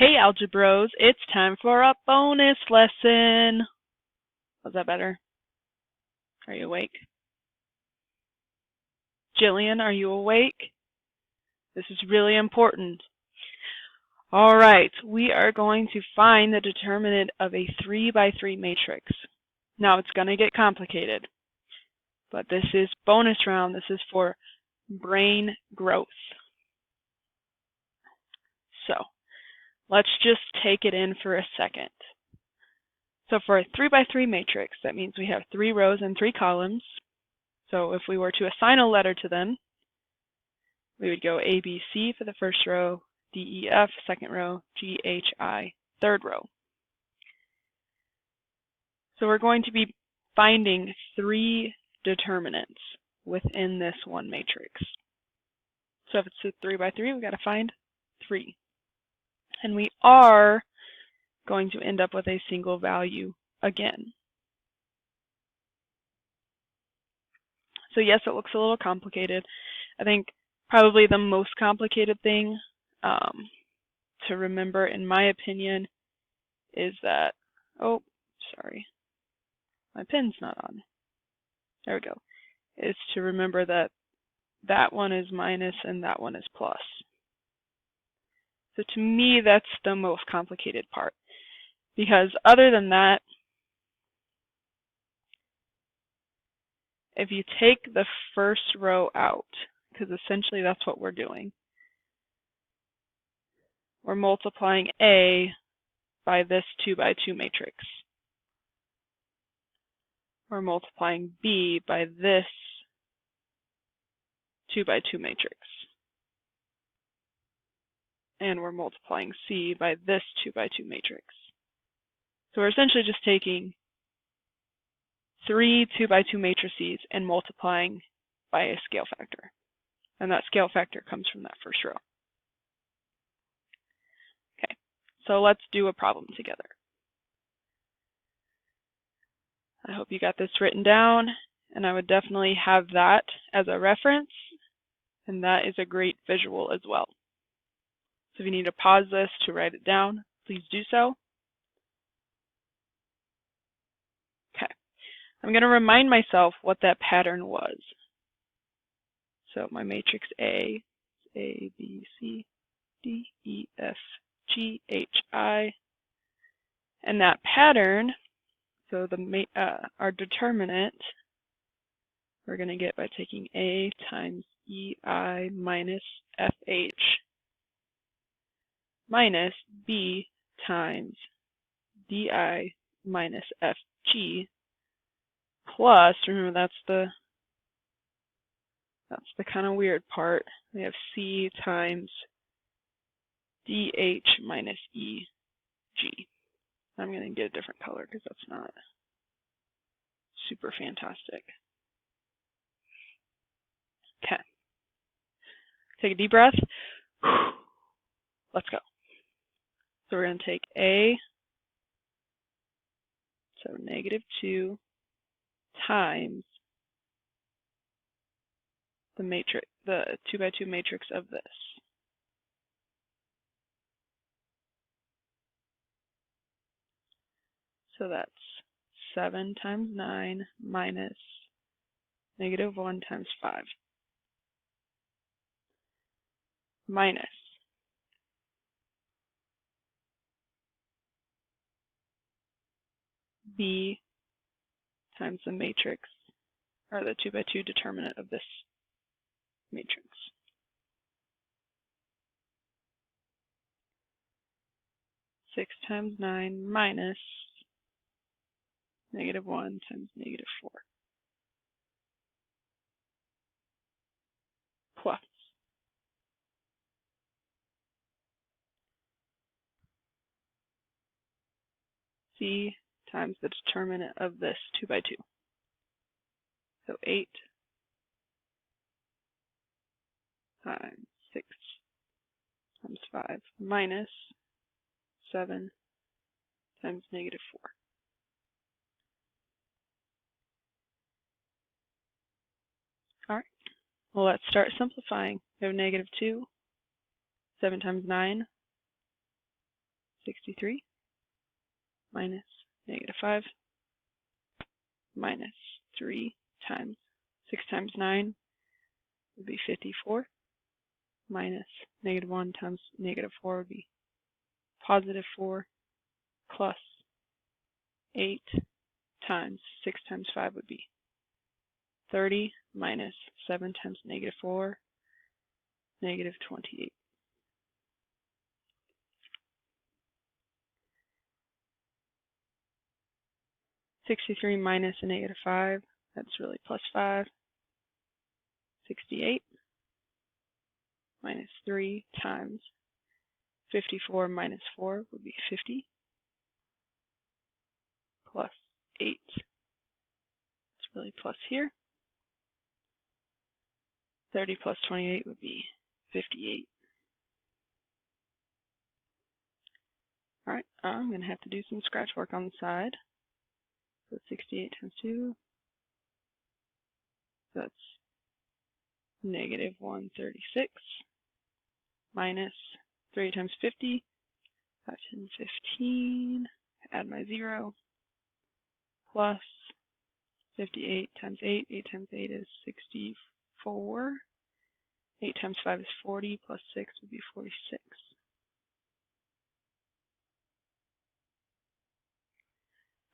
Hey Algebros, it's time for a bonus lesson. Was that better? Are you awake? Jillian, are you awake? This is really important. All right, we are going to find the determinant of a 3 by 3 matrix. Now it's going to get complicated, but this is bonus round. This is for brain growth. So let's just take it in for a second. So for a 3 by 3 matrix, that means we have 3 rows and 3 columns. So if we were to assign a letter to them, we would go A, B, C for the first row, D, E, F, second row, G, H, I, third row. So we're going to be finding 3 determinants within this one matrix. So if it's a 3 by 3, we've got to find 3. And we are going to end up with a single value again. So yes, it looks a little complicated. I think probably the most complicated thing to remember, in my opinion, is that, oh, sorry, my pen's not on. There we go. Is to remember that that one is minus and that one is plus. So to me, that's the most complicated part. Because other than that, if you take the first row out, because essentially that's what we're doing, we're multiplying A by this 2 by 2 matrix. We're multiplying B by this 2 by 2 matrix. And we're multiplying C by this 2 by 2 matrix. So we're essentially just taking 3 2 by 2 matrices and multiplying by a scale factor. And that scale factor comes from that first row. Okay, so let's do a problem together. I hope you got this written down, and I would definitely have that as a reference, and that is a great visual as well. So if you need to pause this to write it down, please do so. Okay, I'm going to remind myself what that pattern was. So my matrix A is A, B, C, D, E, F, G, H, I. And that pattern, so our determinant, we're going to get by taking A times EI minus FH minus B times DI minus FG plus, remember that's the kind of weird part, we have C times DH minus EG. I'm going to get a different color because that's not super fantastic. Okay. Take a deep breath. Let's go. So we're going to take A, so -2 times the matrix, the 2 by 2 matrix of this. So that's 7 times 9 minus -1 times 5 minus B times the matrix, or the 2 by 2 determinant of this matrix. Six times 9 minus -1 times -4 plus C times the determinant of this 2 by 2. So 8 times 6 times 5 minus 7 times -4. All right, well, let's start simplifying. We have -2, 7 times 9 63 minus negative 5 minus 3 times 6 times 9 would be 54 minus negative 1 times negative 4 would be positive 4 plus 8 times 6 times 5 would be 30 minus 7 times negative 4, negative 28. (63) minus a negative 5, that's really plus 5. 68 minus 3 times 54 minus 4 would be 50 plus 8. It's really plus here. 30 plus 28 would be 58. All right, I'm going to have to do some scratch work on the side. So 68 times 2, that's negative 136 minus 3 times 50, 5, 10, 15, add my 0, plus 58 times 8, 8 times 8 is 64, 8 times 5 is 40, plus 6 would be 46.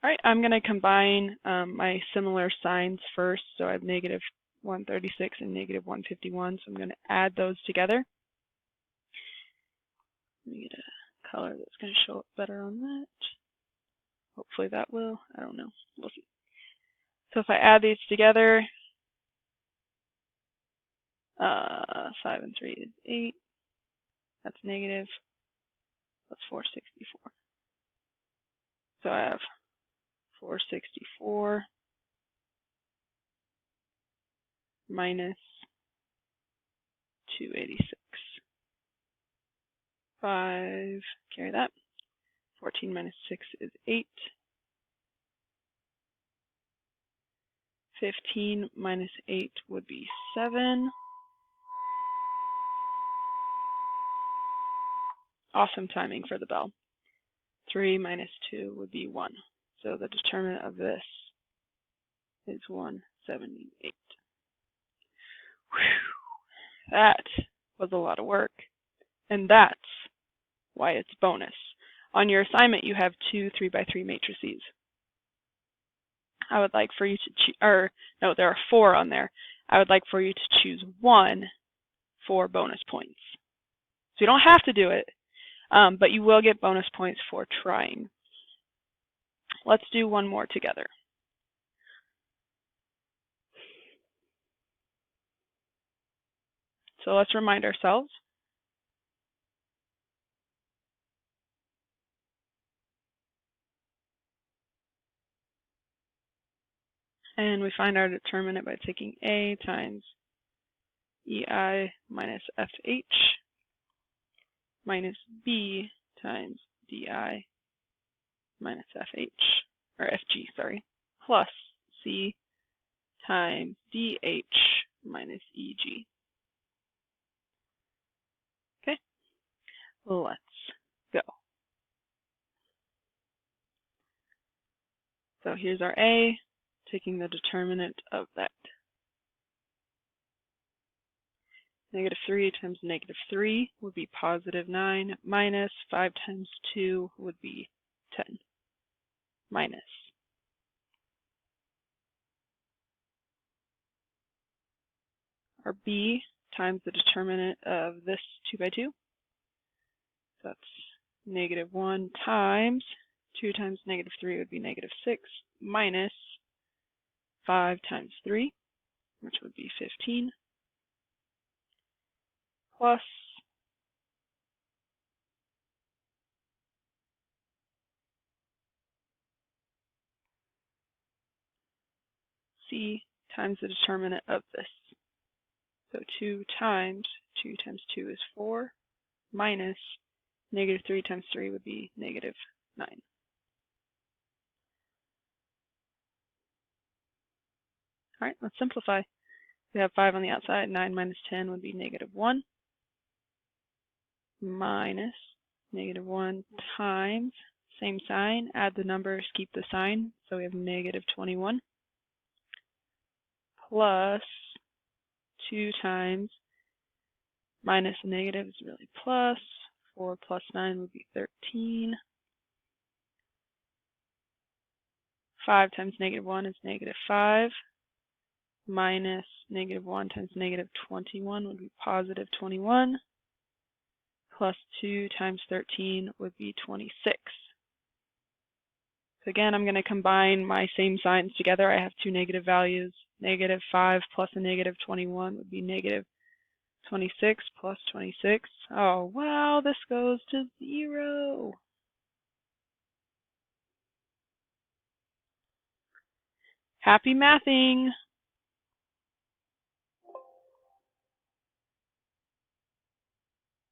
All right, I'm going to combine my similar signs first. So I have negative 136 and negative 151. So I'm going to add those together. Let me get a color that's going to show up better on that. Hopefully that will. I don't know. We'll see. So if I add these together, 5 and 3 is 8. That's negative. That's 464. So I have 464 minus 286. 5, carry that. 14 minus 6 is 8. 15 minus 8 would be 7. Awesome timing for the bell. 3 minus 2 would be 1. So the determinant of this is 178. Whew. That was a lot of work. And that's why it's bonus. On your assignment, you have 2 3x3 matrices. I would like for you to no, there are 4 on there. I would like for you to choose 1 for bonus points. So you don't have to do it, but you will get bonus points for trying. Let's do one more together. So let's remind ourselves. And we find our determinant by taking A times EI minus FH minus B times DI minus FH, or FG, sorry, plus C times DH minus EG. Okay, let's go. So here's our A, taking the determinant of that. Negative 3 times negative 3 would be positive 9, minus 5 times 2 would be 10, minus. Our B times the determinant of this 2 by 2. So that's negative 1 times 2 times negative 3 would be negative 6, minus 5 times 3, which would be 15, plus C times the determinant of this. So 2 times 2 is 4, minus negative 3 times 3 would be negative 9. All right, let's simplify. We have 5 on the outside. 9 minus 10 would be negative 1, minus -1 times, same sign, add the numbers, keep the sign, so we have -21, plus 2 times, minus a negative is really plus, 4 plus 9 would be 13, 5 times -1 is -5, minus -1 times -21 would be positive 21, plus 2 times 13 would be 26. So again, I'm going to combine my same signs together. I have two negative values. -5 plus a -21 would be -26 plus 26. Oh, wow, this goes to 0. Happy mathing!